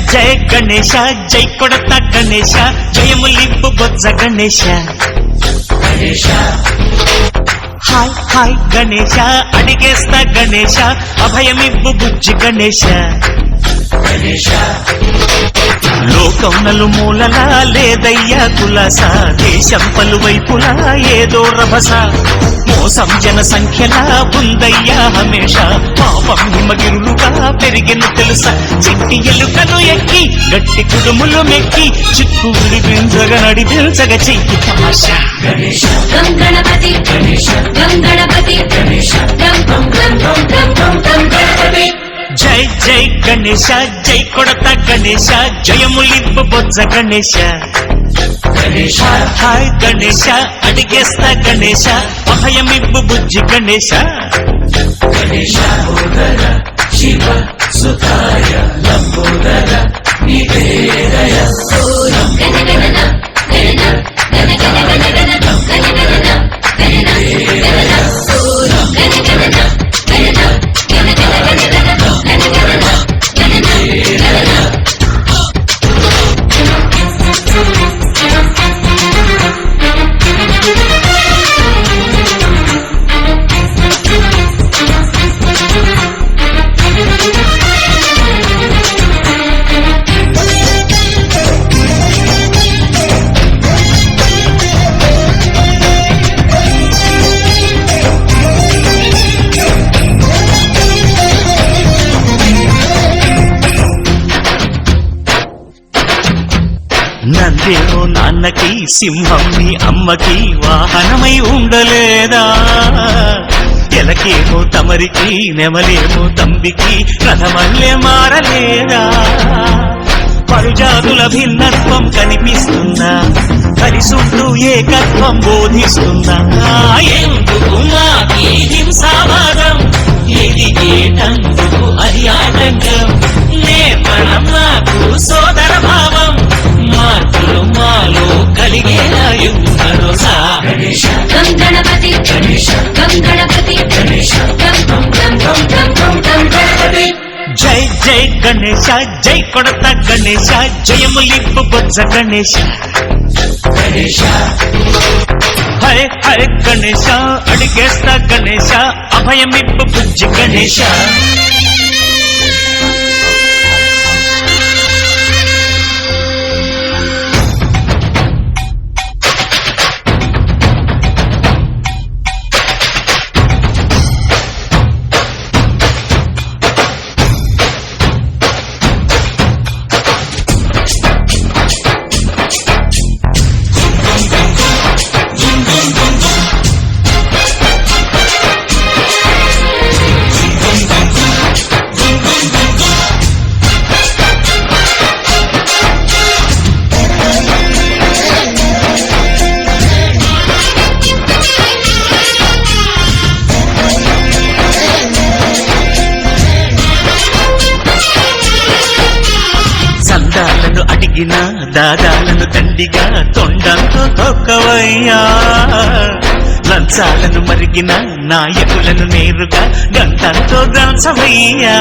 జయ గణేశ జై కొడత గణేశ జయములింపు బొజ్జ Ganesha hi hi Ganesha అడిగేస్తా Ganesha అభయమివ్వు బుజ్జి గణేశ లోకం నలుమూలలా లేదయ్యా కులాస దేశం పలువైపులా ఏదో రభస మోసం జన సంఖ్యలా ఉందయ్యా హమేష పాపం హిమగిరులుగా పెరిగిన తెలుసా చిట్టి ఎలుకలు ఎక్కి గట్టి కుడుములు మెక్కి చిక్కు విడిపించగా నడిపించగ చెయ్యి తమాష గణపతి జై జై గణేశ జై కొడత గణేశ జయములింపు బొజ్జ గణేశ హాయ్ గణేశ అడిగేస్తా గణేశ అభయమివ్వు బుజ్జి గణేశ శివ సుతాయ లంబోదర నివేదయ నందేమో నాన్నకి సింహం నీ అమ్మకి వాహనమై ఉండలేదా ఎలకేమో తమరికి నెమలేమో తంబికి రథమల్లే మారలేదా పరుజాతుల భిన్నత్వం కనిపిస్తుందా కలిసుంటూ ఏకత్వం బోధిస్తుందా ఎందుకు మాకి హింసావాదం ఎదిగేటందుకు అది ఆటంకం నేర్పడం నాకు సోదర భావం మార్పులు మాలో కలిగేలా భరోసా గణపతి జై జై గణేశ జై కొడత గణేశ జయములింపు బొజ్జ గణేశ హరే హరే గణేశ అడిగేస్తా గణేశ అభయమివ్వు బుజ్జి గణేశ చందాలను అడిగిన దాదాలను తండిగా తొండంతో తొక్కవయ్యా లంచాలను మరిగిన నాయకులను నేరుగా గంటంతో దంచవయ్యా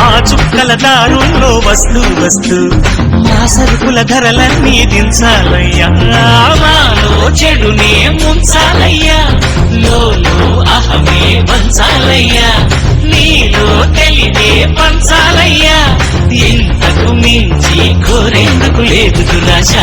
ఆ చుక్కల దారుల్లో వస్తూ వస్తూ మా సరుకుల ధరలన్నీ దించాలయ్యా మాలో చెడునే ముంచాలయ్యా లోలో అహమే వంచాలయ్యా నీలో తెలివే పంచాలయ్యా ఇంతకు మించి కోరేందుకు లేదు దురాశ